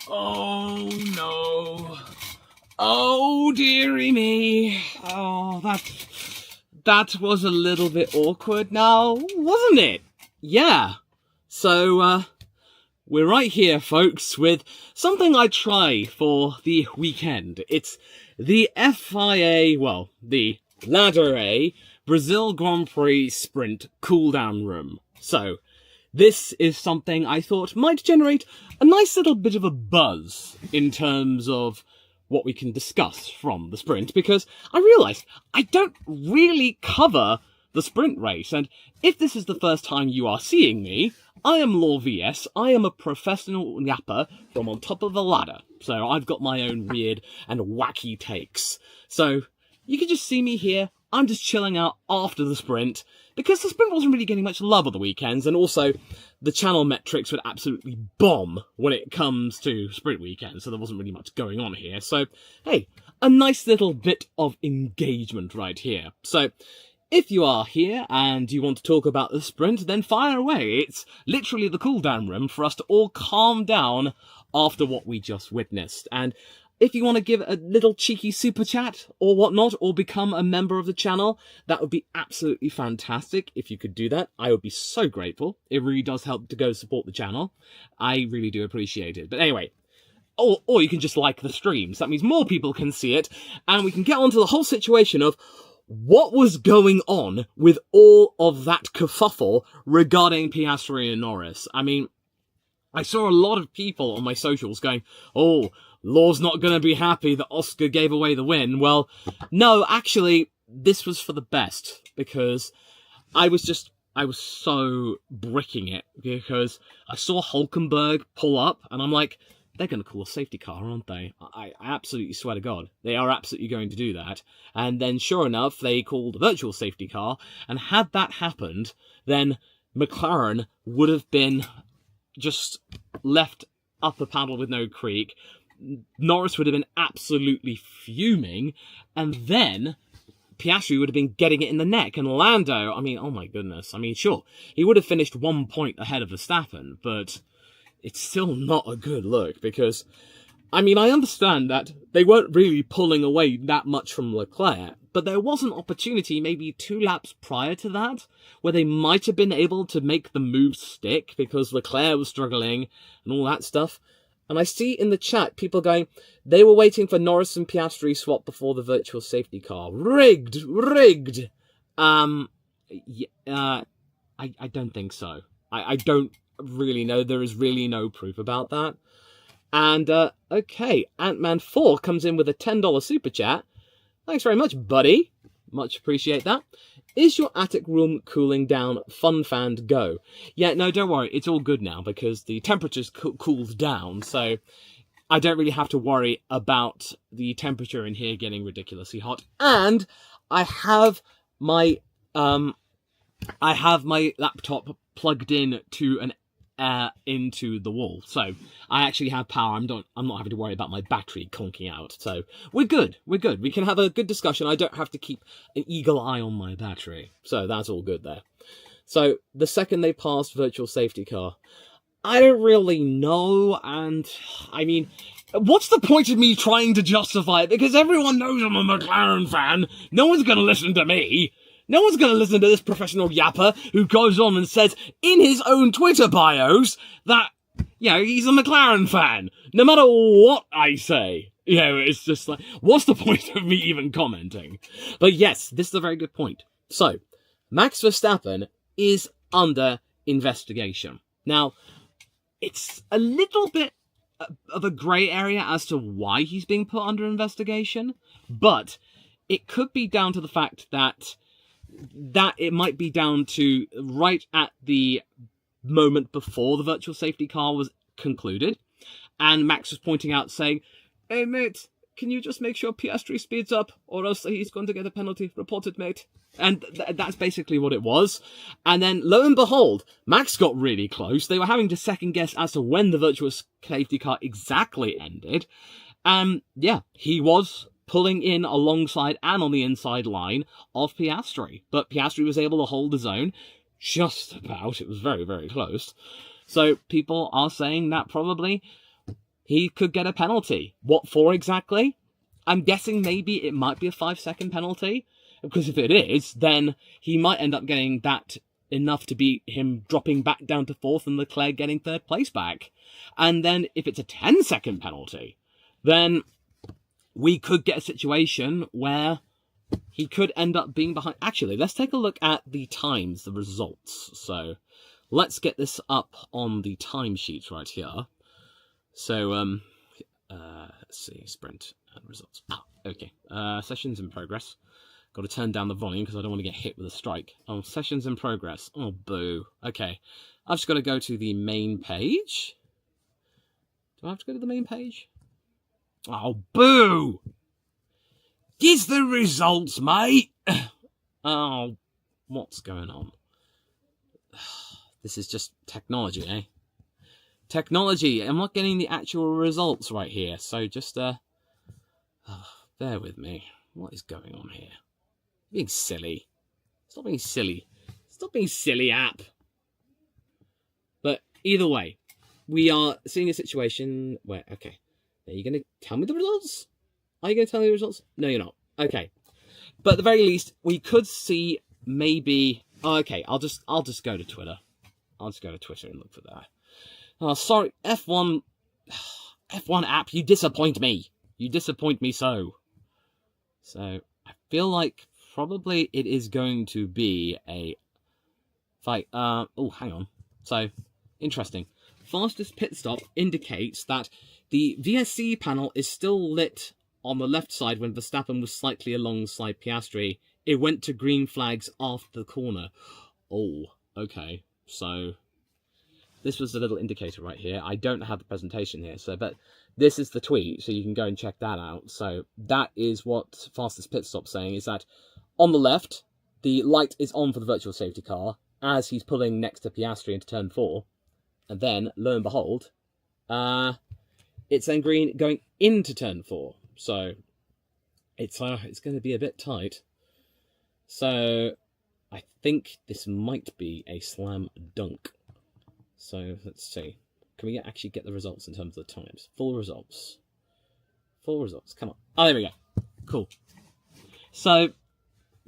Oh no. Oh dearie me. Oh, that was a little bit awkward now, wasn't it? Yeah. So, we're right here, folks, with something I try for the weekend. It's the FIA, well, the Ladder A Brazil Grand Prix Sprint Cooldown Room. So, this is something I thought might generate a nice little bit of a buzz in terms of what we can discuss from the sprint, because I realised I don't really cover the sprint race, and if this is the first time you are seeing me, I am LawVS. I am a professional yapper from on top of the ladder, so I've got my own weird and wacky takes. So you can just see me here. I'm just chilling out after the sprint, because the sprint wasn't really getting much love on the weekends, and also the channel metrics would absolutely bomb when it comes to sprint weekends, so there wasn't really much going on here. So, hey, a nice little bit of engagement right here. So, if you are here and you want to talk about the sprint, then fire away. It's literally the cooldown room for us to all calm down after what we just witnessed. And if you want to give a little cheeky super chat or whatnot, or become a member of the channel, that would be absolutely fantastic. If you could do that, I would be so grateful. It really does help to go support the channel. I really do appreciate it. But anyway, or you can just like the streams. That means more people can see it, and we can get on to the whole situation of what was going on with all of that kerfuffle regarding Piastri and Norris. I mean, I saw a lot of people on my socials going, oh, Law's not going to be happy that Oscar gave away the win. Well, no, actually, this was for the best, because I was so bricking it, because I saw Hulkenberg pull up, and I'm like, they're going to call a safety car, aren't they? I absolutely swear to God, they are absolutely going to do that. And then, sure enough, they called a virtual safety car, and had that happened, then McLaren would have been just left up a paddle with no creek. Norris would have been absolutely fuming, and then Piastri would have been getting it in the neck, and Lando, I mean, oh my goodness, I mean, sure, he would have finished 1 point ahead of Verstappen, but it's still not a good look, because, I mean, I understand that they weren't really pulling away that much from Leclerc, but there was an opportunity maybe 2 laps prior to that, where they might have been able to make the move stick, because Leclerc was struggling, and all that stuff. And I see in the chat people going, they were waiting for Norris and Piastri swap before the virtual safety car. Rigged! I don't think so. I don't really know. There is really no proof about that. And, okay, Ant-Man4 comes in with a $10 super chat. Thanks very much, buddy. Much appreciate that. Is your attic room cooling down? Fun fan, go. Yeah, no, don't worry. It's all good now, because the temperature's cooled down, so I don't really have to worry about the temperature in here getting ridiculously hot. And I have my laptop plugged in to an into the wall, so I actually have power. I'm not having to worry about my battery conking out, so we're good. We can have a good discussion. I don't have to keep an eagle eye on my battery, so that's all good there. So the second they passed virtual safety car, I don't really know, and I mean, what's the point of me trying to justify it, because everyone knows I'm a McLaren fan. No one's gonna listen to me. No one's going to listen to this professional yapper who goes on and says in his own Twitter bios that, you know, he's a McLaren fan. No matter what I say. You know, it's just like, what's the point of me even commenting? But yes, this is a very good point. So, Max Verstappen is under investigation. Now, it's a little bit of a grey area as to why he's being put under investigation, but it could be down to the fact that it might be down to right at the moment before the virtual safety car was concluded, and Max was pointing out, saying, hey mate, can you just make sure Piastri speeds up, or else he's going to get a penalty. Reported, mate. And that's basically what it was. And then, lo and behold, Max got really close. They were having to second guess as to when the virtual safety car exactly ended. Yeah, he was pulling in alongside and on the inside line of Piastri. But Piastri was able to hold his own, just about. It was very, very close. So people are saying that probably he could get a penalty. What for exactly? I'm guessing maybe it might be a 5-second penalty, because if it is, then he might end up getting that enough to beat him dropping back down to 4th and Leclerc getting 3rd place back. And then if it's a 10-second penalty, then we could get a situation where he could end up being behind. Actually, let's take a look at the times, the results. So let's get this up on the timesheets right here. So, let's see, sprint and results. Okay. Sessions in progress. Got to turn down the volume because I don't want to get hit with a strike. Oh, sessions in progress. Oh, boo. Okay. I've just got to go to the main page. Do I have to go to the main page? Oh, boo! Gives the results, mate! Oh, what's going on? This is just technology, eh? Technology! I'm not getting the actual results right here, so just, bear with me. What is going on here? Being silly. Stop being silly. Stop being silly, app. But either way, we are seeing a situation where, okay, are you going to tell me the results? Are you going to tell me the results? No, you're not. Okay. But at the very least, we could see maybe... Oh, okay, I'll just go to Twitter. I'll just go to Twitter and look for that. Oh, sorry, F1 app, you disappoint me. You disappoint me so. So, I feel like probably it is going to be a fight. Oh, hang on. So, interesting. Fastest pit stop indicates that the VSC panel is still lit on the left side when Verstappen was slightly alongside Piastri. It went to green flags after the corner. Oh, okay. So, this was a little indicator right here. I don't have the presentation here, so but this is the tweet, so you can go and check that out. So, that is what Fastest Pit Stop's saying, is that on the left, the light is on for the virtual safety car as he's pulling next to Piastri into turn 4. And then, lo and behold, it's then green going into turn 4. So, it's going to be a bit tight. So, I think this might be a slam dunk. So, let's see. Can we actually get the results in terms of the times? Full results. Full results. Come on. Oh, there we go. Cool. So,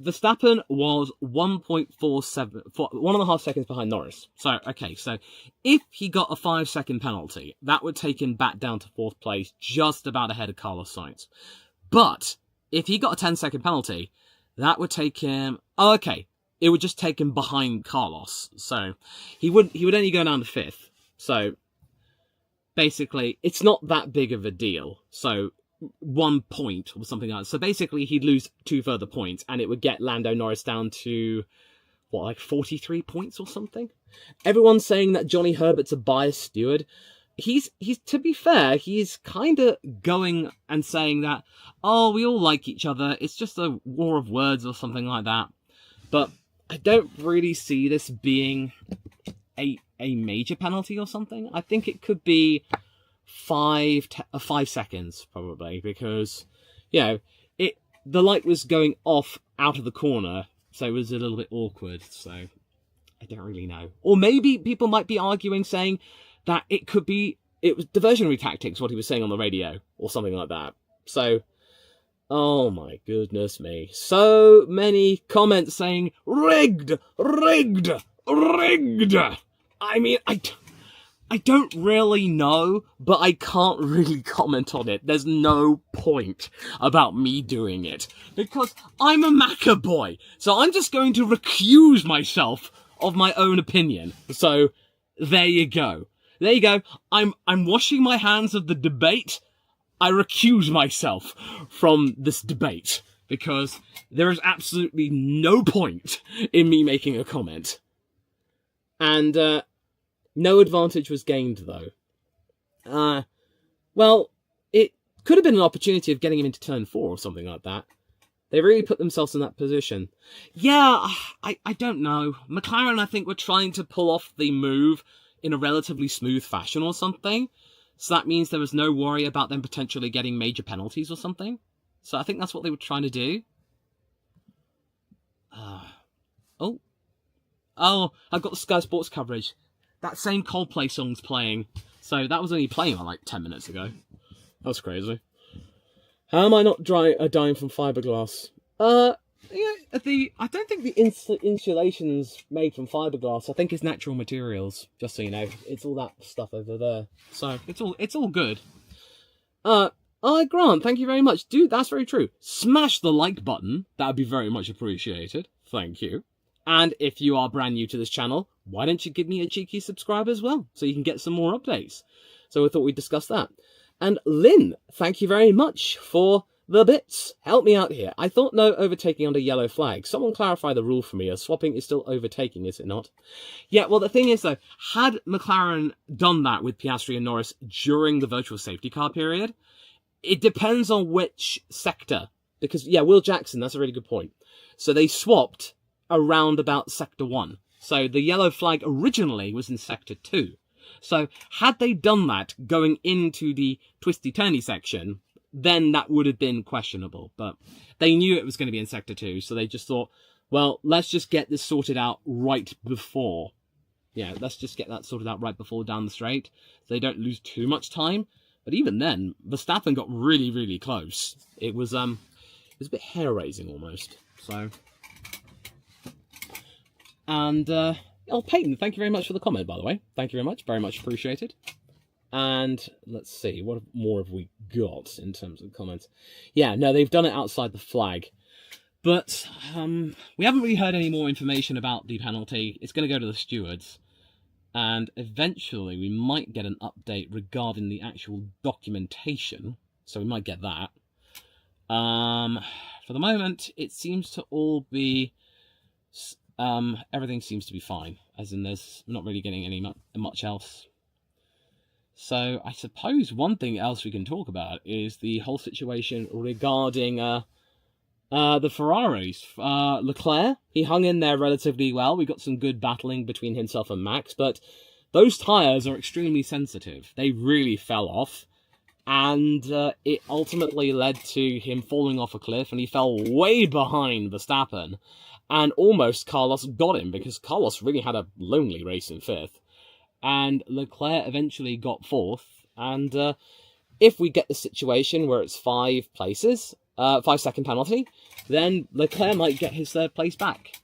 Verstappen was 1.5 seconds behind Norris. So, okay, so if he got a 5-second penalty, that would take him back down to 4th place, just about ahead of Carlos Sainz. But if he got a 10-second penalty, that would take him... Oh, okay. It would just take him behind Carlos. So, he would only go down to 5th. So, basically, it's not that big of a deal. So, 1 point or something like that. So basically, he'd lose 2 further points, and it would get Lando Norris down to, what, like 43 points or something? Everyone's saying that Johnny Herbert's a biased steward. He's to be fair, he's kind of going and saying that, oh, we all like each other, it's just a war of words or something like that. But I don't really see this being a major penalty or something. I think it could be 5 seconds probably, because the light was going off out of the corner, so it was a little bit awkward. So I don't really know. Or maybe people might be arguing, saying that it was diversionary tactics, what he was saying on the radio, or something like that. So, oh my goodness me, so many comments saying rigged. I mean, I don't really know, but I can't really comment on it. There's no point about me doing it, because I'm a Macca boy, so I'm just going to recuse myself of my own opinion. So, there you go. There you go. I'm washing my hands of the debate. I recuse myself from this debate, because there is absolutely no point in me making a comment. And, no advantage was gained, though. Well, it could have been an opportunity of getting him into turn 4 or something like that. They really put themselves in that position. Yeah, I don't know. McLaren, I think, were trying to pull off the move in a relatively smooth fashion or something. So that means there was no worry about them potentially getting major penalties or something. So I think that's what they were trying to do. Oh, I've got the Sky Sports coverage. That same Coldplay song's playing. So that was only playing like 10 minutes ago. That was crazy. How am I not dying from fiberglass? Yeah, I don't think the insulation's made from fiberglass. I think it's natural materials. Just so you know, it's all that stuff over there. So it's all good. Grant, thank you very much, dude. That's very true. Smash the like button. That would be very much appreciated. Thank you. And if you are brand new to this channel, why don't you give me a cheeky subscribe as well, so you can get some more updates. So I thought we'd discuss that. And Lynn, thank you very much for the bits. Help me out here. I thought no overtaking under yellow flag. Someone clarify the rule for me, as swapping is still overtaking, is it not? Yeah, well, the thing is, though, had McLaren done that with Piastri and Norris during the virtual safety car period, it depends on which sector. Because, yeah, Will Jackson, that's a really good point. So they swapped around about Sector 1. So the yellow flag originally was in Sector 2. So had they done that going into the twisty-turny section, then that would have been questionable. But they knew it was going to be in Sector 2, so they just thought, well, let's just get this sorted out right before. Yeah, let's just get that sorted out right before down the straight, so they don't lose too much time. But even then, Verstappen got really, really close. It was a bit hair-raising almost. So, and Peyton, thank you very much for the comment, by the way. Thank you very much appreciated. And let's see, what more have we got in terms of comments? Yeah, no, they've done it outside the flag. But we haven't really heard any more information about the penalty. It's going to go to the stewards. And eventually we might get an update regarding the actual documentation. So we might get that. For the moment, it seems to all be... everything seems to be fine. As in, there's not really getting any much else. So I suppose one thing else we can talk about is the whole situation regarding the Ferraris. Leclerc, he hung in there relatively well. We got some good battling between himself and Max, but those tyres are extremely sensitive. They really fell off, and it ultimately led to him falling off a cliff, and he fell way behind Verstappen, and almost Carlos got him, because Carlos really had a lonely race in fifth. And Leclerc eventually got fourth. And if we get the situation where it's 5 places, 5-second penalty, then Leclerc might get his third place back.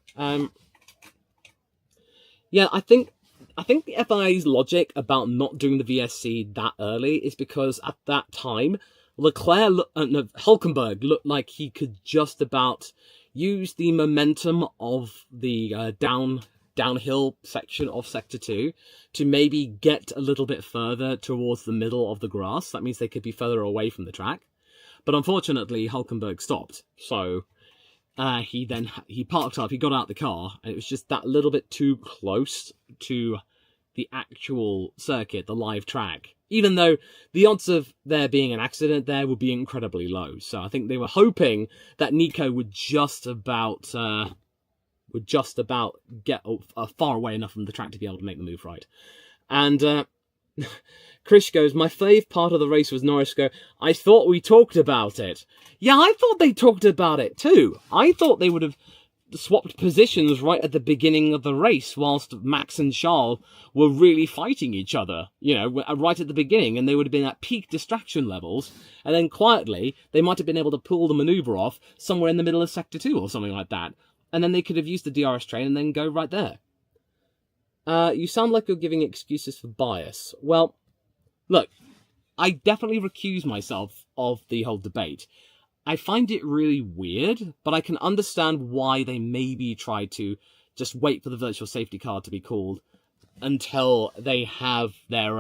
Yeah, I think the FIA's logic about not doing the VSC that early is because at that time, Hulkenberg looked like he could just about use the momentum of the downhill section of Sector 2 to maybe get a little bit further towards the middle of the grass. That means they could be further away from the track. But unfortunately, Hulkenberg stopped. So he parked up, he got out the car, and it was just that little bit too close to the actual circuit, the live track. Even though the odds of there being an accident there would be incredibly low. So I think they were hoping that Nico would just about get far away enough from the track to be able to make the move right. And Chris goes, my fave part of the race was Norris go, I thought we talked about it. Yeah, I thought they talked about it too. I thought they would have swapped positions right at the beginning of the race whilst Max and Charles were really fighting each other, you know, right at the beginning, and they would have been at peak distraction levels, and then quietly they might have been able to pull the manoeuvre off somewhere in the middle of Sector 2 or something like that. And then they could have used the DRS train and then go right there. You sound like you're giving excuses for bias. Well, look, I definitely recuse myself of the whole debate. I find it really weird, but I can understand why they maybe tried to just wait for the virtual safety car to be called until they have their,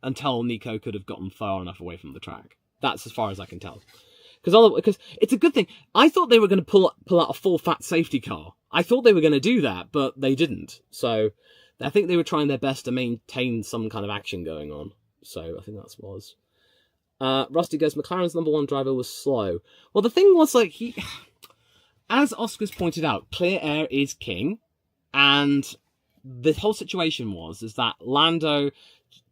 until Nico could have gotten far enough away from the track. That's as far as I can tell. Because it's a good thing. I thought they were going to pull out a full fat safety car. I thought they were going to do that, but they didn't. So I think they were trying their best to maintain some kind of action going on. So I think that was. Rusty goes, McLaren's #1 driver was slow. Well, the thing was, like, as Oscar's pointed out, clear air is king. And the whole situation is that Lando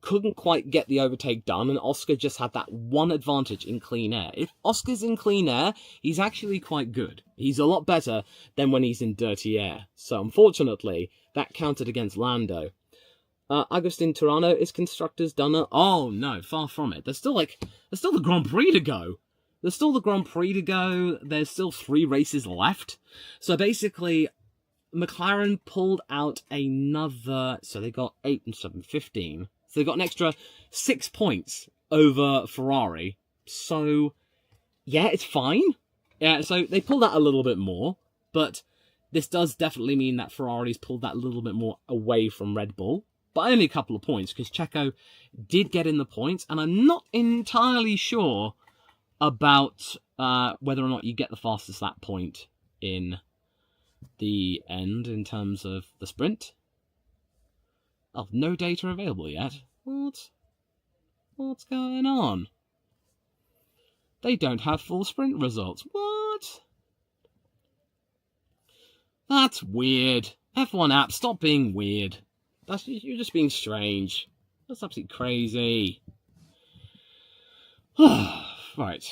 couldn't quite get the overtake done, and Oscar just had that one advantage in clean air. If Oscar's in clean air, he's actually quite good. He's a lot better than when he's in dirty air. So unfortunately, that counted against Lando. Agustin Turano is constructors done. Oh no, far from it. There's still the Grand Prix to go. There's still 3 races left. So basically, McLaren pulled out another. So they got 8 and 7, 15. So they got an extra 6 points over Ferrari. So yeah, it's fine. Yeah, so they pulled out a little bit more, but this does definitely mean that Ferrari's pulled that a little bit more away from Red Bull. But only a couple of points, because Checo did get in the points, and I'm not entirely sure about whether or not you get the fastest lap point in the end in terms of the sprint. Oh, no data available yet. What's going on? They don't have full sprint results. What? That's weird. F1 app, stop being weird. You're just being strange. That's absolutely crazy. Right.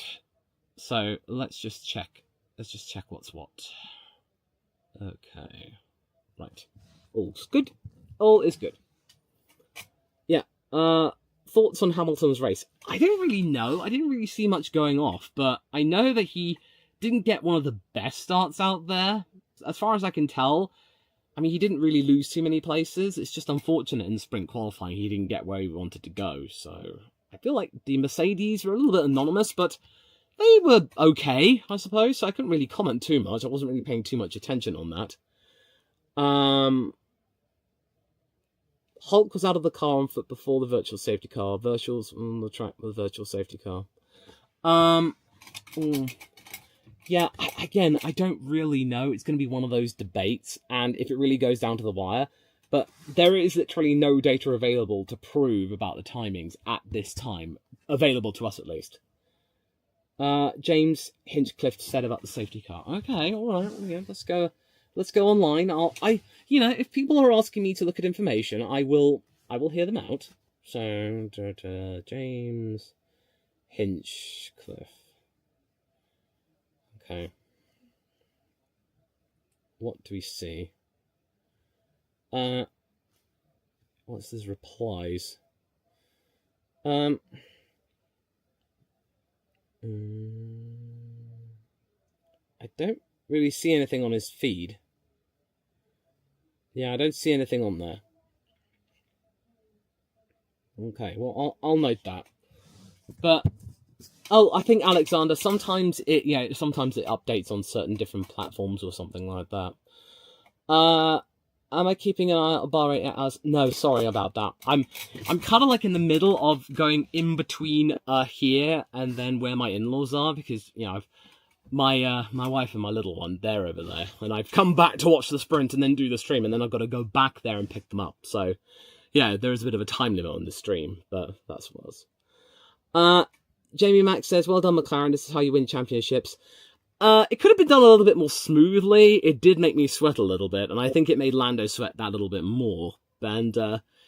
So let's just check. Let's just check what's what. Okay. Right. All's good. All is good. Yeah. Thoughts on Hamilton's race? I don't really know. I didn't really see much going off, but I know that he didn't get one of the best starts out there. As far as I can tell, I mean, he didn't really lose too many places. It's just unfortunate in sprint qualifying he didn't get where he wanted to go. So I feel like the Mercedes were a little bit anonymous, but they were okay, I suppose. So I couldn't really comment too much. I wasn't really paying too much attention on that. Hulk was out of the car on foot before the virtual safety car. Virtual's on the track with the virtual safety car. Yeah, again, I don't really know. It's going to be one of those debates, and if it really goes down to the wire. But there is literally no data available to prove about the timings at this time. Available to us, at least. James Hinchcliffe said about the safety car. Okay, alright, yeah, let's go online. If people are asking me to look at information, I will hear them out. So, James Hinchcliffe. Okay. What do we see? What's his replies? I don't really see anything on his feed. Yeah, I don't see anything on there. Okay, well, I'll note that. But I think Alexander, sometimes it updates on certain different platforms or something like that. Am I keeping an eye on bar rate as? No, sorry about that. I'm kind of like in the middle of going in between here and then where my in-laws are, because I've my wife and my little one, they're over there, and I've come back to watch the sprint and then do the stream, and then I've got to go back there and pick them up. So yeah, there is a bit of a time limit on the stream, but that's what it was. Jamie Max says, well done, McLaren. This is how you win championships. It could have been done a little bit more smoothly. It did make me sweat a little bit, and I think it made Lando sweat that little bit more. And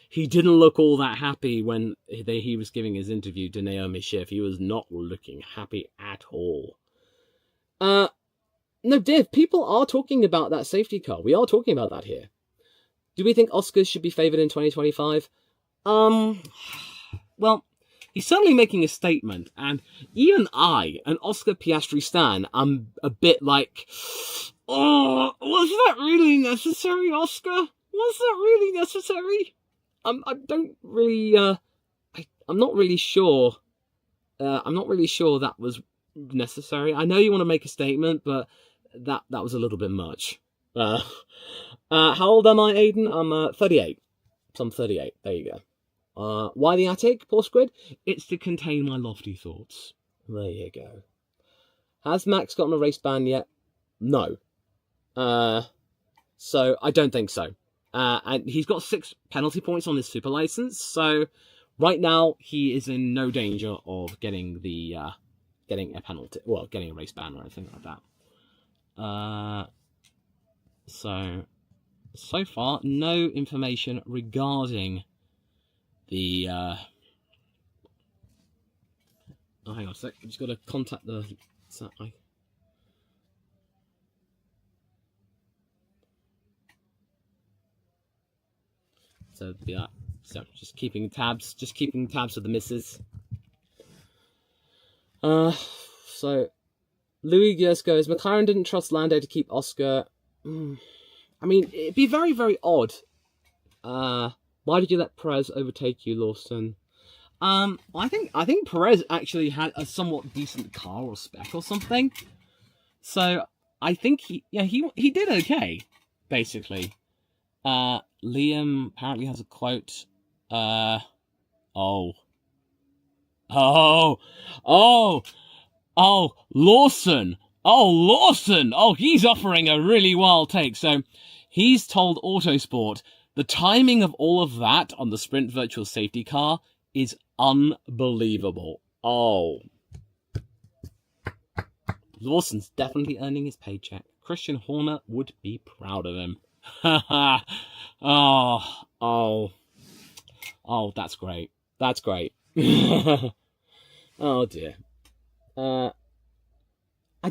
he didn't look all that happy when he was giving his interview to Naomi Schiff. He was not looking happy at all. No, Div, people are talking about that safety car. We are talking about that here. Do we think Oscars should be favoured in 2025? Well, he's certainly making a statement, and even I, an Oscar Piastri stan, I'm a bit like, oh, was that really necessary, Oscar? Was that really necessary? I don't really, I'm not really sure. I'm not really sure that was necessary. I know you want to make a statement, but that was a little bit much. How old am I, Aiden? I'm 38. So I'm 38. There you go. Why the attic, poor Squid? It's to contain my lofty thoughts. There you go. Has Max gotten a race ban yet? No. So I don't think so. And he's got 6 penalty points on his super license, so right now he is in no danger of getting the getting a penalty, well, getting a race ban or anything like that. So far, no information regarding the oh, hang on a sec, I've just got to contact the so yeah, So just keeping tabs of the misses. So LawVS goes, McLaren didn't trust Lando to keep Oscar. I mean, it'd be very, very odd. Why did you let Perez overtake you, Lawson? I think Perez actually had a somewhat decent car or spec or something. So I think he did okay, basically. Liam apparently has a quote. Lawson. Oh, he's offering a really wild take. So he's told Autosport the timing of all of that on the sprint virtual safety car is unbelievable. Oh. Lawson's definitely earning his paycheck. Christian Horner would be proud of him. Oh, that's great. That's great. Oh dear. I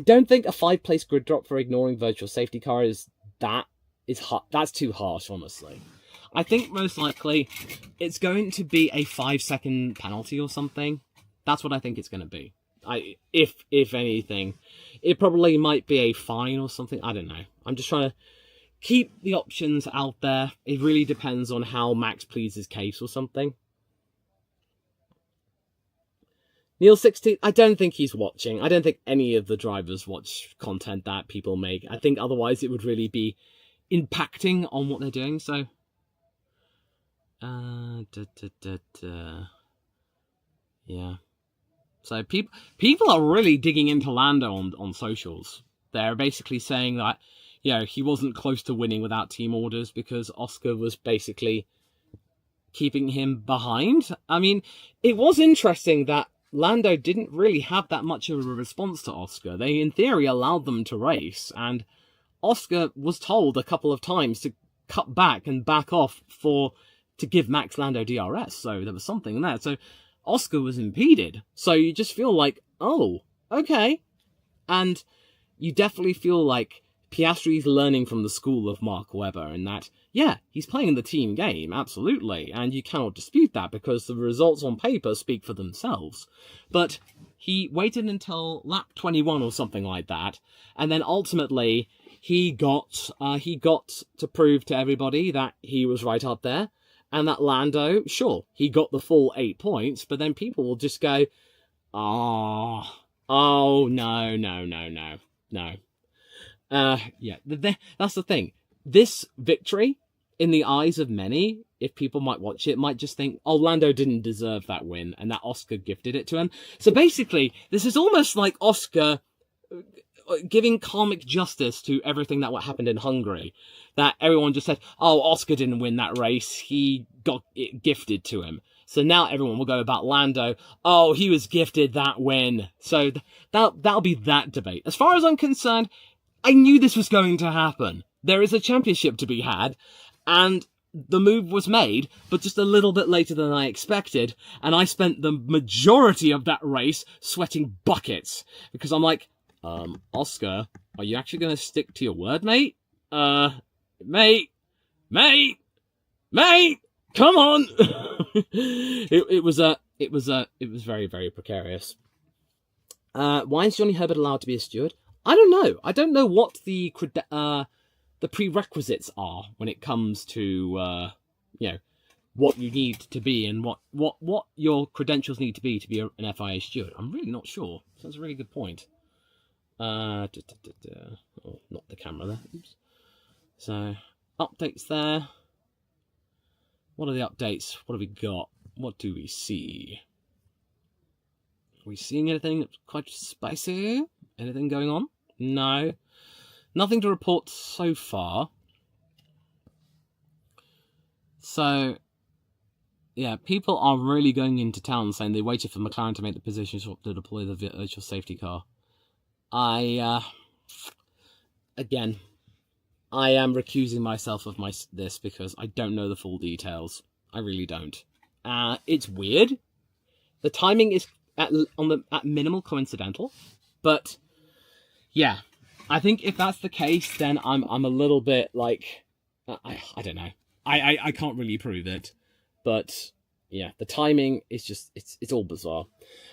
don't think a 5-place grid drop for ignoring virtual safety car that's too harsh, honestly. I think most likely it's going to be a 5-second penalty or something. That's what I think it's going to be. If anything, it probably might be a fine or something. I don't know. I'm just trying to keep the options out there. It really depends on how Max pleads his case or something. Neil 16, I don't think he's watching. I don't think any of the drivers watch content that people make. I think otherwise it would really be impacting on what they're doing. So, yeah. So people are really digging into Lando on socials. They're basically saying that, he wasn't close to winning without team orders because Oscar was basically keeping him behind. I mean, it was interesting that Lando didn't really have that much of a response to Oscar. They, in theory, allowed them to race, and Oscar was told a couple of times to cut back and back off to give Max Lando DRS, so there was something there. So Oscar was impeded. So you just feel like, oh, okay. And you definitely feel like Piastri's learning from the school of Mark Webber, in that, yeah, he's playing the team game, absolutely, and you cannot dispute that because the results on paper speak for themselves. But he waited until lap 21 or something like that, and then ultimately he got to prove to everybody that he was right up there, and that Lando, sure, he got the full 8 points, but then people will just go, no. Yeah, that's the thing. This victory, in the eyes of many, if people might watch it, might just think, oh, Lando didn't deserve that win, and that Oscar gifted it to him. So basically, this is almost like Oscar giving karmic justice to everything that what happened in Hungary. That everyone just said, oh, Oscar didn't win that race, he got it gifted to him. So now everyone will go about Lando, oh, he was gifted that win. So that'll be that debate. As far as I'm concerned, I knew this was going to happen. There is a championship to be had, and the move was made, but just a little bit later than I expected, and I spent the majority of that race sweating buckets, because I'm like, Oscar, are you actually going to stick to your word, mate? Mate, come on! It was very, very precarious. Why is Johnny Herbert allowed to be a steward? I don't know. I don't know what the prerequisites are when it comes to what you need to be and what your credentials need to be an FIA steward. I'm really not sure. So that's a really good point. Oh, not the camera there. Oops. So updates there. What are the updates? What have we got? What do we see? Are we seeing anything that's quite spicy? Anything going on? No. Nothing to report so far. So, yeah, people are really going into town saying they waited for McLaren to make the position swap to deploy the virtual safety car. Again, I am recusing myself of this because I don't know the full details. I really don't. It's weird. The timing is at minimal coincidental, but yeah, I think if that's the case, then I'm a little bit like I don't know. I can't really prove it. But yeah, the timing is just, it's all bizarre.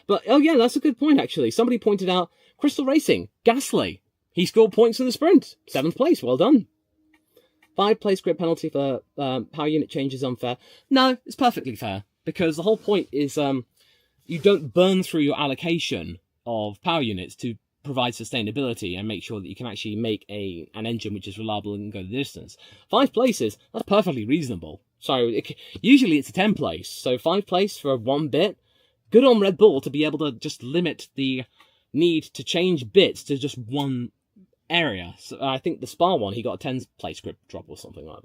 But oh yeah, that's a good point actually. Somebody pointed out Crystal Racing, Gasly. He scored points in the sprint. 7th place, well done. 5-place grid penalty for power unit change is unfair. No, it's perfectly fair. Because the whole point is you don't burn through your allocation of power units to provide sustainability and make sure that you can actually make an engine which is reliable and can go the distance. 5 places, that's perfectly reasonable. So usually it's a 10 place. So 5 place for 1 bit. Good on Red Bull to be able to just limit the need to change bits to just 1 area. So I think the Spa one, he got a 10 place grip drop or something like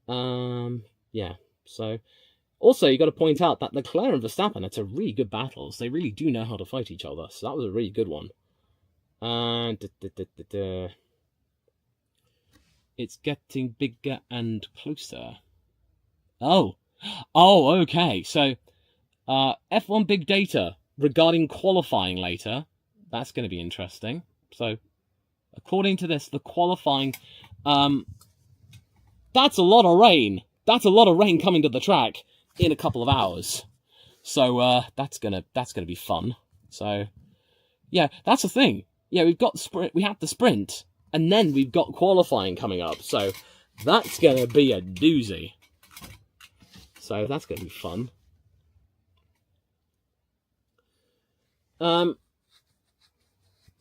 that. Yeah. So also you got to point out that Leclerc and Verstappen had some really good battles. They really do know how to fight each other. So that was a really good one. It's getting bigger and closer. Oh, okay. So F1 big data regarding qualifying later. That's going to be interesting. So, according to this, the qualifying, that's a lot of rain. That's a lot of rain coming to the track in a couple of hours. So, that's gonna be fun. So, yeah, that's the thing. Yeah, we have the sprint, and then we've got qualifying coming up. So, that's gonna be a doozy. So, that's gonna be fun.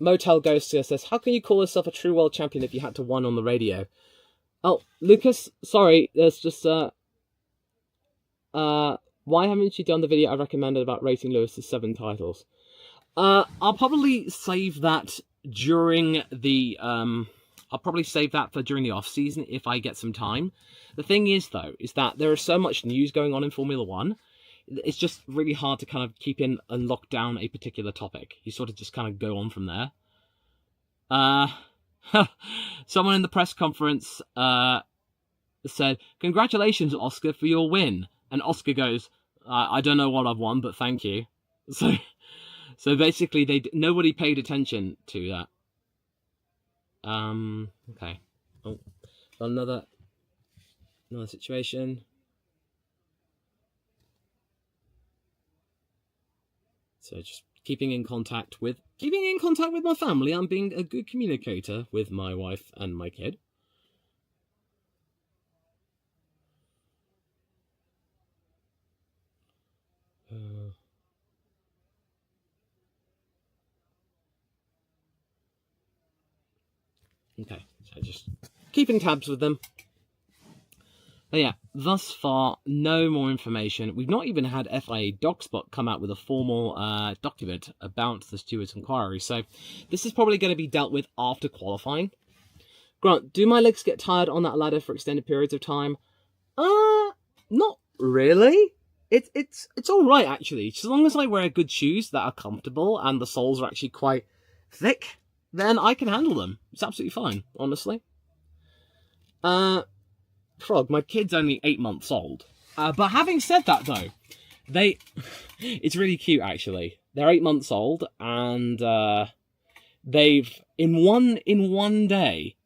Motel Ghost says, how can you call yourself a true world champion if you had to win on the radio? Oh, Lucas, sorry, there's just, why haven't you done the video I recommended about rating Lewis's 7 titles? I'll probably save that during the, during the off-season if I get some time. The thing is, though, is that there is so much news going on in Formula 1, it's just really hard to kind of keep in and lock down a particular topic. You sort of just kind of go on from there. Someone in the press conference said, congratulations, Oscar, for your win. And Oscar goes, I don't know what I've won, but thank you. So basically, nobody paid attention to that. Okay. Oh, another situation. So just keeping in contact with my family. I'm being a good communicator with my wife and my kid. Okay, so just keeping tabs with them. But yeah, thus far, no more information. We've not even had FIA DocSpot come out with a formal document about the stewards' inquiry. So this is probably going to be dealt with after qualifying. Grant, do my legs get tired on that ladder for extended periods of time? Not really. It's all right, actually. As long as I wear good shoes that are comfortable and the soles are actually quite thick, then I can handle them. It's absolutely fine, honestly. Frog, my kid's only 8 months old. But having said that, though, it's really cute, actually. They're 8 months old, and they've, in one day,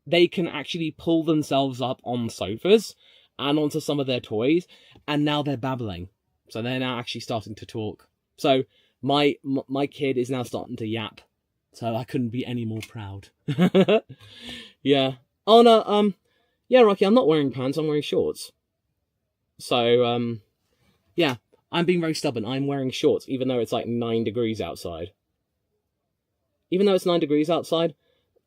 they can actually pull themselves up on sofas and onto some of their toys, and now they're babbling. So they're now actually starting to talk. So my kid is now starting to yap. So I couldn't be any more proud. Yeah. Oh, no, yeah, Rocky, I'm not wearing pants, I'm wearing shorts. So, yeah, I'm being very stubborn. I'm wearing shorts, even though it's like 9 degrees outside. Even though it's 9 degrees outside,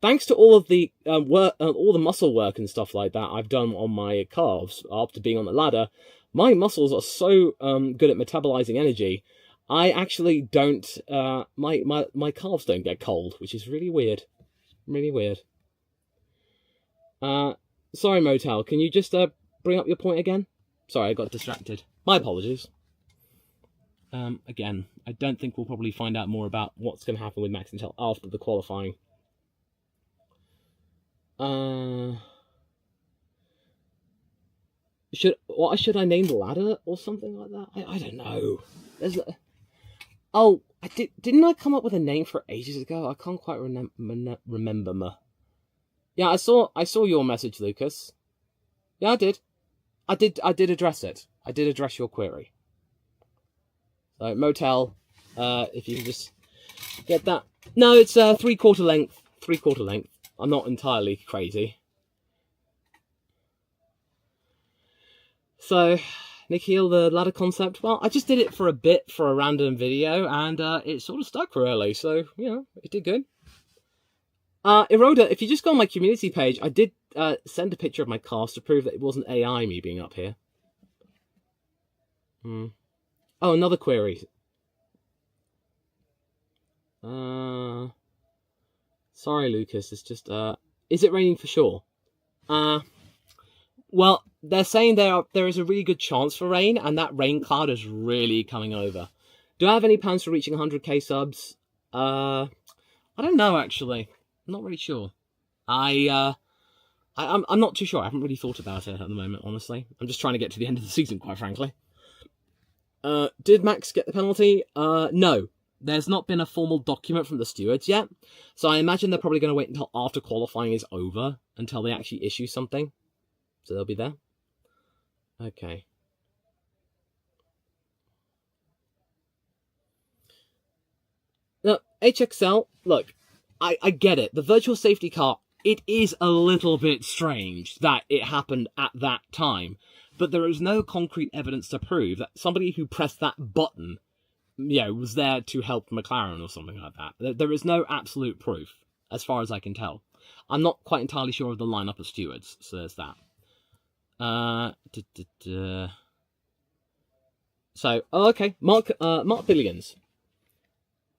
thanks to all of the all the muscle work and stuff like that I've done on my calves after being on the ladder, my muscles are so good at metabolizing energy, I actually don't, my calves don't get cold, which is really weird. Really weird. Sorry, Motel, can you just bring up your point again? Sorry, I got distracted. My apologies. Again, I don't think we'll probably find out more about what's going to happen with Max until after the qualifying. Should I name the ladder or something like that? I don't know. Didn't I come up with a name for it ages ago? I can't quite remember. Yeah, I saw your message, Lucas. Yeah, I did. I did address it. I did address your query. So, Motel, if you can just get that. No, it's 3/4 length. 3/4 length. I'm not entirely crazy. So, Nikhil, the ladder concept, well, I just did it for a bit for a random video, and it sort of stuck really, so, you know, it did good. Eroda, if you just go on my community page, I did send a picture of my cast to prove that it wasn't AI me being up here. Oh, another query. Sorry, Lucas, it's just, is it raining for sure? Well, they're saying there is a really good chance for rain, and that rain cloud is really coming over. Do I have any plans for reaching 100k subs? I don't know, actually. I'm not really sure. I'm not too sure. I haven't really thought about it at the moment, honestly. I'm just trying to get to the end of the season, quite frankly. Did Max get the penalty? No. There's not been a formal document from the stewards yet, so I imagine they're probably going to wait until after qualifying is over until they actually issue something. So they'll be there. Okay. Now, HXL, look, I get it. The virtual safety car, it is a little bit strange that it happened at that time, but there is no concrete evidence to prove that somebody who pressed that button, you know, was there to help McLaren or something like that. There is no absolute proof, as far as I can tell. I'm not quite entirely sure of the lineup of stewards, so there's that. So, okay, Mark Billions.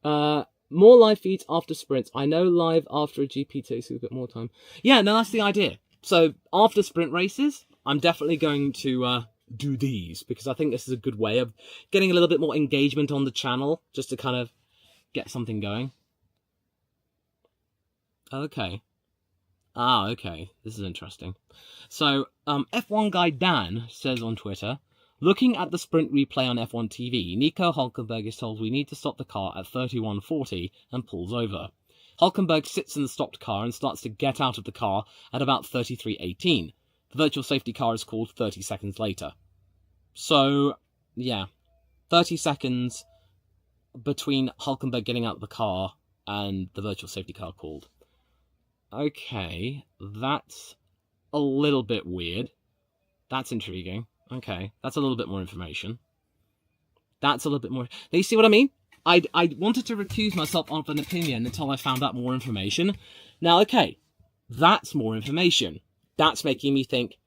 More live feeds after sprints. I know live after a GP takes a bit more time. Yeah, no, that's the idea. So, after sprint races, I'm definitely going to do these, because I think this is a good way of getting a little bit more engagement on the channel, just to kind of get something going. Okay. Ah, okay. This is interesting. So, F1 guy Dan says on Twitter, looking at the sprint replay on F1 TV, Nico Hülkenberg is told we need to stop the car at 31:40 and pulls over. Hülkenberg sits in the stopped car and starts to get out of the car at about 33:18. The virtual safety car is called 30 seconds later. So, yeah, 30 seconds between Hülkenberg getting out of the car and the virtual safety car called. Okay, that's a little bit weird. That's intriguing. Okay, that's a little bit more information. That's a little bit more... Now, you see what I mean? I wanted to recuse myself of an opinion until I found out more information. Now, okay, that's more information. That's making me think,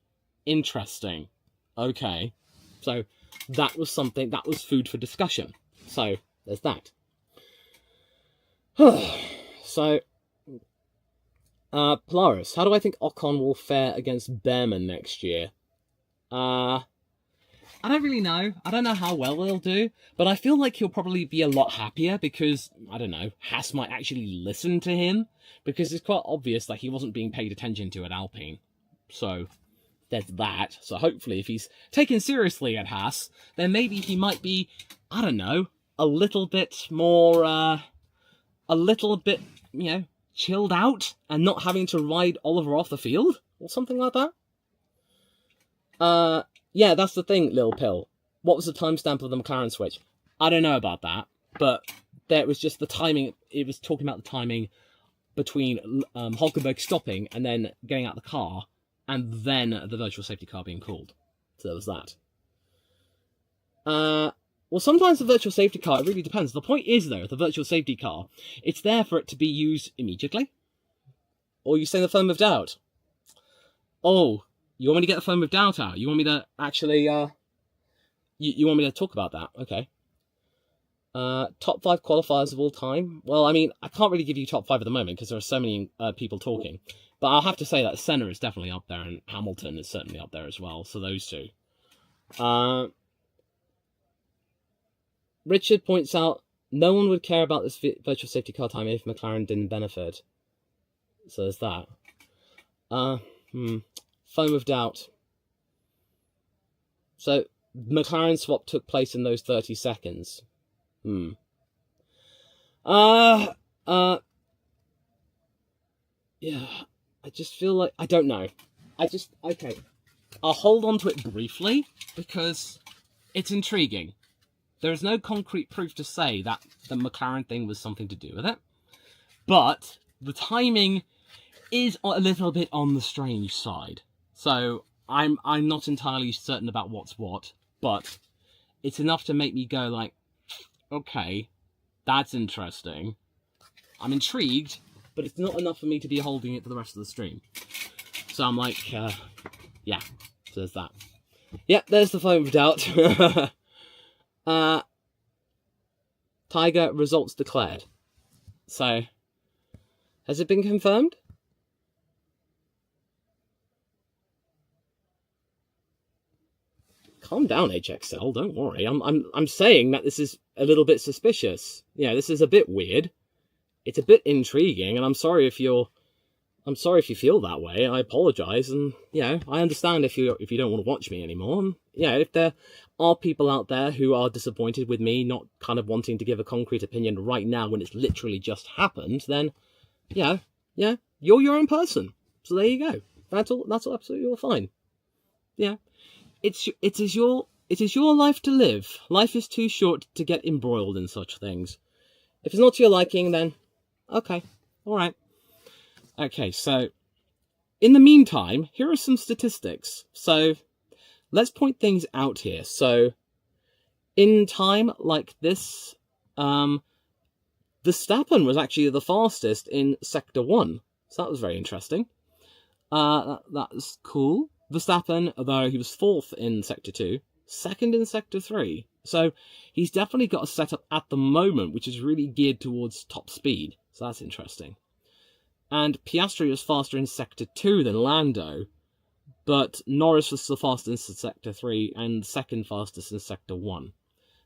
interesting. Okay, so that was something, that was food for discussion. So, there's that. So... Polaris, how do I think Ocon will fare against Behrman next year? I don't really know. I don't know how well he'll do, but I feel like he'll probably be a lot happier because, I don't know, Haas might actually listen to him, because it's quite obvious that he wasn't being paid attention to at Alpine. So, there's that. So hopefully if he's taken seriously at Haas, then maybe he might be, I don't know, a little bit more, you know, chilled out and not having to ride Oliver off the field or something like that. Yeah, that's the thing, Lil Pill. What was the timestamp of the McLaren switch? I don't know about that, but there was just the timing. It was talking about the timing between Hülkenberg stopping and then getting out of the car, and then the virtual safety car being called. So there was that. Well, sometimes the virtual safety car, it really depends. The point is, though, the virtual safety car, it's there for it to be used immediately. Or you say the phone of doubt. Oh, you want me to get the phone of doubt out? You want me to actually, you want me to talk about that? Okay. Top 5 qualifiers of all time? Well, I mean, I can't really give you top 5 at the moment because there are so many people talking. But I'll have to say that Senna is definitely up there and Hamilton is certainly up there as well. So those two. Richard points out, no one would care about this virtual safety car time if McLaren didn't benefit. So there's that. Foam of doubt. So, McLaren swap took place in those 30 seconds. Yeah, I just feel like, I don't know. Okay. I'll hold on to it briefly because it's intriguing. There is no concrete proof to say that the McLaren thing was something to do with it, but the timing is a little bit on the strange side. So I'm not entirely certain about what's what, but it's enough to make me go like, okay, that's interesting. I'm intrigued, but it's not enough for me to be holding it for the rest of the stream. So I'm like, yeah, so there's that. Yep, there's the phone of doubt. Tiger results declared. So, has it been confirmed? Calm down, HXL. Don't worry. I'm saying that this is a little bit suspicious. Yeah, this is a bit weird. It's a bit intriguing, and I'm sorry if you feel that way. I apologize, and I understand if you don't want to watch me anymore. And, if there are people out there who are disappointed with me not kind of wanting to give a concrete opinion right now when it's literally just happened, then you're your own person. So there you go. That's all absolutely all fine. Yeah. It is your life to live. Life is too short to get embroiled in such things. If it's not to your liking, then okay, all right. Okay, so in the meantime, here are some statistics. So let's point things out here. So in time like this, Verstappen was actually the fastest in Sector 1. So that was very interesting. That was cool. Verstappen, although he was 4th in Sector 2, 2nd in Sector 3. So he's definitely got a setup at the moment which is really geared towards top speed. So that's interesting. And Piastri was faster in Sector 2 than Lando, but Norris was the fastest in Sector 3 and second fastest in Sector 1.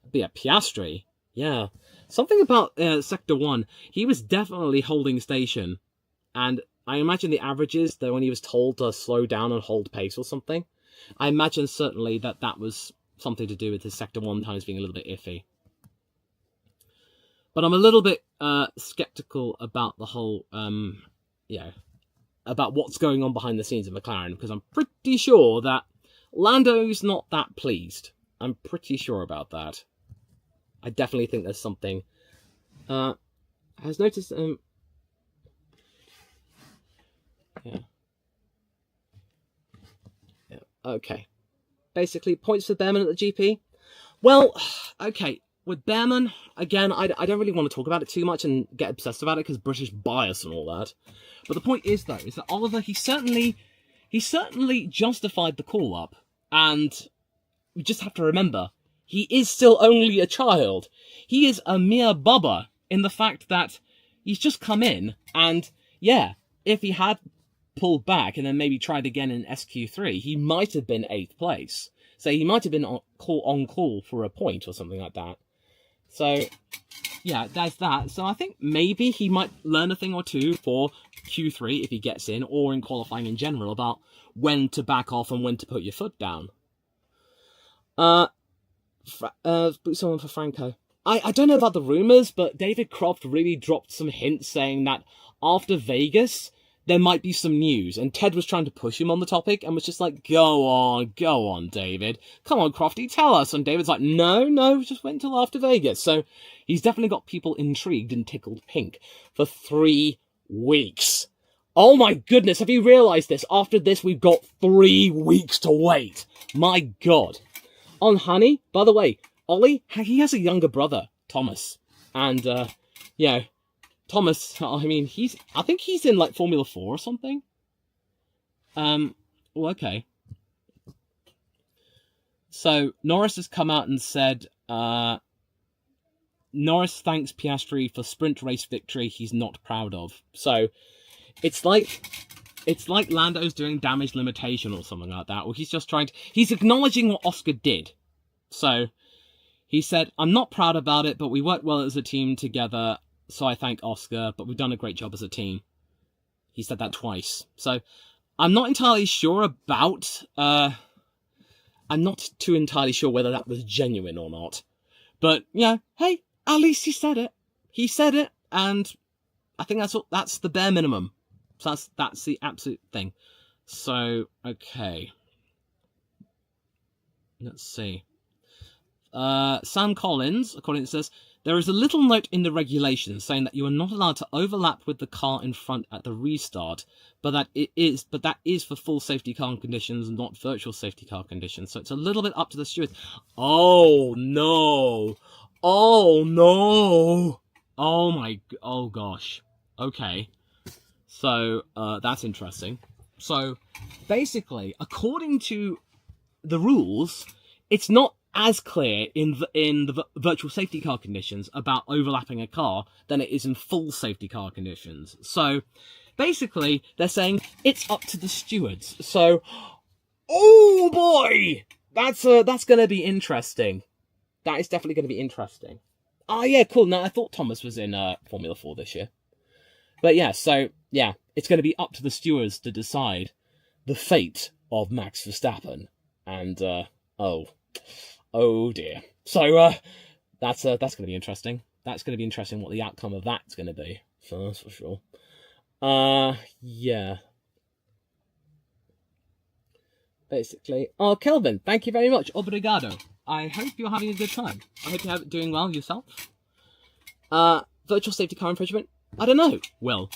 But yeah, Piastri, yeah. Something about Sector 1, he was definitely holding station, and I imagine the averages, that when he was told to slow down and hold pace or something, I imagine certainly that was something to do with his Sector 1 times being a little bit iffy. But I'm a little bit skeptical about the whole, about what's going on behind the scenes of McLaren, because I'm pretty sure that Lando's not that pleased. I'm pretty sure about that. I definitely think there's something. I was noticed. Okay. Basically, points for Behrman at the GP. Well, okay. With Behrman, again, I don't really want to talk about it too much and get obsessed about it because British bias and all that. But the point is, though, is that Oliver, he certainly justified the call-up. And we just have to remember, he is still only a child. He is a mere bubba in the fact that he's just come in. And, yeah, if he had pulled back and then maybe tried again in SQ3, he might have been 8th place. So he might have been on call for a point or something like that. So, yeah, there's that. So I think maybe he might learn a thing or two for Q3 if he gets in, or in qualifying in general, about when to back off and when to put your foot down. Someone for Franco. I don't know about the rumours, but David Croft really dropped some hints saying that after Vegas, there might be some news, and Ted was trying to push him on the topic, and was just like, go on, David. Come on, Crofty, tell us. And David's like, no, just wait until after Vegas. So he's definitely got people intrigued and tickled pink for 3 weeks. Oh my goodness, have you realised this? After this, we've got 3 weeks to wait. My God. On Honey, by the way, Ollie, he has a younger brother, Thomas. And, Thomas, I mean, I think he's in, like, Formula 4 or something. Well, okay. So, Norris has come out and said, Norris thanks Piastri for sprint race victory he's not proud of. So, it's like Lando's doing damage limitation or something like that, or he's just he's acknowledging what Oscar did. So, he said, I'm not proud about it, but we worked well as a team together. So I thank Oscar, but we've done a great job as a team. He said that twice. So I'm not entirely sure about... I'm not too entirely sure whether that was genuine or not. But, hey, at least he said it. He said it, and I think that's the bare minimum. So that's the absolute thing. So, okay. Let's see. Sam Collins, according to this, there is a little note in the regulations saying that you are not allowed to overlap with the car in front at the restart, but that is for full safety car conditions, not virtual safety car conditions. So it's a little bit up to the stewards. Oh no! Oh no! Oh gosh. Okay. So that's interesting. So basically, according to the rules, it's not as clear in the virtual safety car conditions about overlapping a car than it is in full safety car conditions. So basically, they're saying it's up to the stewards. So, oh boy, that's going to be interesting. That is definitely going to be interesting. Oh yeah, cool. Now I thought Thomas was in Formula 4 this year, but yeah. So yeah, it's going to be up to the stewards to decide the fate of Max Verstappen. And oh dear. So that's going to be interesting. That's going to be interesting what the outcome of that's going to be. So that's for sure. Yeah. Basically. Oh, Kelvin, thank you very much. Obrigado. I hope you're having a good time. I hope you're doing well yourself. Virtual safety car infringement? I don't know. Well,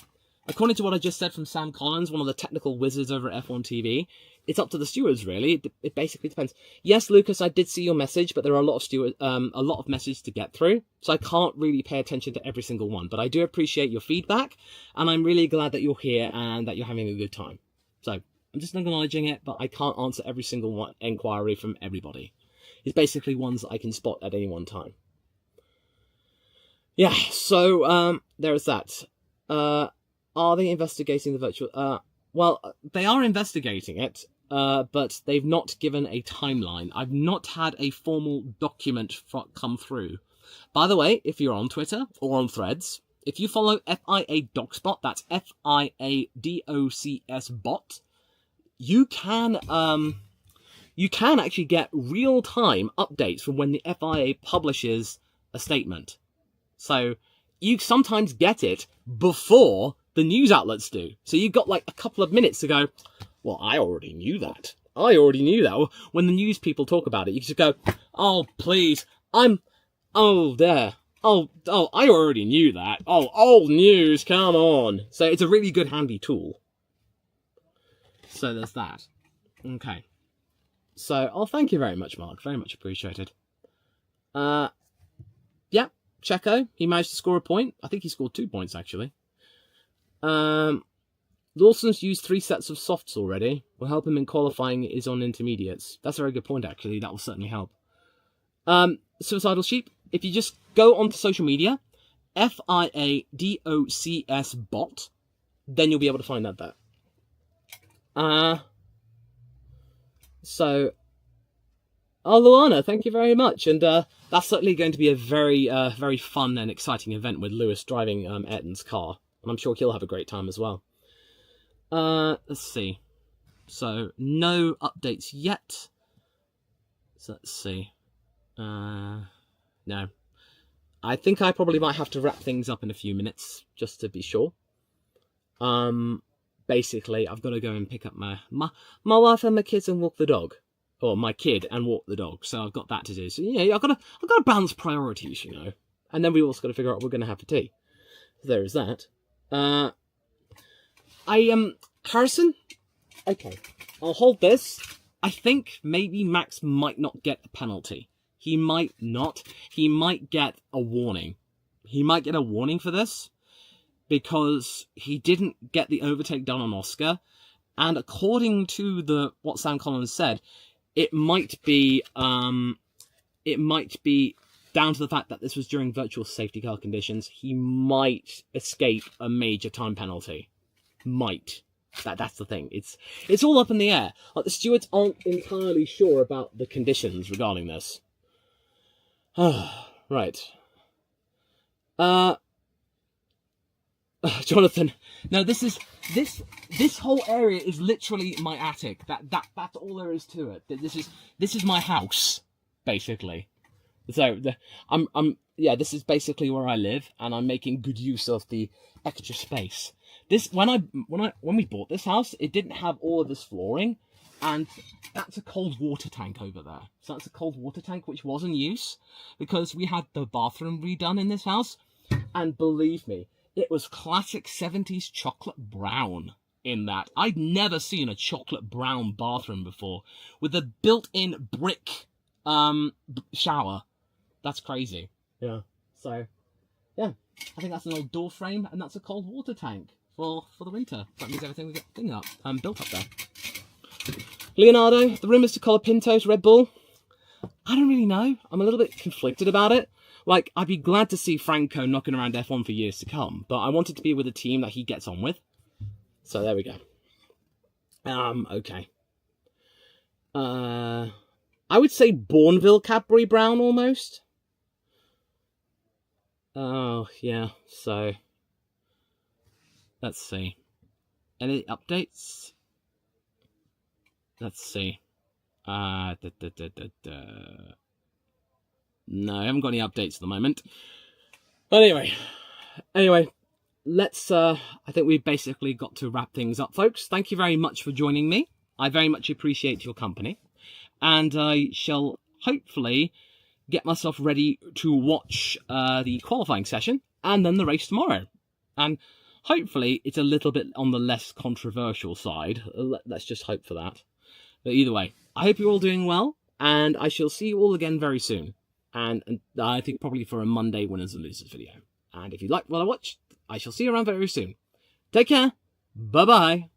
according to what I just said from Sam Collins, one of the technical wizards over at F1 TV, it's up to the stewards, really. It basically depends. Yes, Lucas, I did see your message, but there are a lot of messages to get through, so I can't really pay attention to every single one. But I do appreciate your feedback, and I'm really glad that you're here and that you're having a good time. So I'm just acknowledging it, but I can't answer every single inquiry from everybody. It's basically ones that I can spot at any one time. Yeah, so there's that. Are they investigating the virtual... well, they are investigating it, but they've not given a timeline. I've not had a formal document come through. By the way, if you're on Twitter or on Threads, if you follow FIA DocSpot, that's FIA DOCS bot, you can actually get real-time updates from when the FIA publishes a statement. So you sometimes get it before the news outlets do. So you've got like a couple of minutes to go, well, I already knew that. When the news people talk about it, you just go, oh, please, oh, there. Oh, I already knew that. Oh, old news, come on. So it's a really good handy tool. So there's that. Okay. So, oh, thank you very much, Mark. Very much appreciated. Yeah, Checo, he managed to score a point. I think he scored 2 points, actually. Lawson's used 3 sets of softs already. Will help him in qualifying is on intermediates. That's a very good point, actually. That will certainly help. Suicidal Sheep, if you just go onto social media, FIA DOCS bot, then you'll be able to find that there. So, oh, Luana, thank you very much. And that's certainly going to be a very, very fun and exciting event with Lewis driving Ayrton's car. And I'm sure he'll have a great time as well. Let's see. So, no updates yet. So, let's see. No. I think I probably might have to wrap things up in a few minutes, just to be sure. Basically, I've got to go and pick up my wife and my kids and walk the dog. Or my kid and walk the dog. So I've got that to do. So, yeah, I've got to balance priorities, you know. And then we've also got to figure out what we're going to have for tea. So there is that. Harrison? Okay. I'll hold this. I think maybe Max might not get a penalty. He might not. He might get a warning. He might get a warning for this. Because he didn't get the overtake done on Oscar. And according to what Sam Collins said, it might be down to the fact that this was during virtual safety car conditions. He might escape a major time penalty. Might. That's the thing. It's all up in the air. Like, the stewards aren't entirely sure about the conditions regarding this. Right. Jonathan, no, this whole area is literally my attic. That's all there is to it. This is my house, basically. So this is basically where I live, and I'm making good use of the extra space. When we bought this house, it didn't have all of this flooring, And that's a cold water tank over there. So that's a cold water tank which was in use because we had the bathroom redone in this house. And believe me, it was classic 70s chocolate brown in that. I'd never seen a chocolate brown bathroom before with a built-in brick shower. That's crazy. Yeah. So, yeah. I think that's an old door frame, and that's a cold water tank for the winter. That means everything we get built up there. Leonardo, the rumours to collar Pintos, Red Bull. I don't really know. I'm a little bit conflicted about it. Like, I'd be glad to see Franco knocking around F1 for years to come, but I wanted to be with a team that he gets on with. So there we go. Okay. I would say Bourneville Cadbury Brown almost. Oh, yeah, so let's see. Any updates? Let's see. No, I haven't got any updates at the moment. Anyway, let's, I think we've basically got to wrap things up, folks. Thank you very much for joining me. I very much appreciate your company. And I shall hopefully get myself ready to watch the qualifying session and then the race tomorrow. And hopefully it's a little bit on the less controversial side. Let's just hope for that. But either way, I hope you're all doing well, and I shall see you all again very soon. And I think probably for a Monday winners and losers video. And if you like what I watched, I shall see you around very soon. Take care. Bye-bye.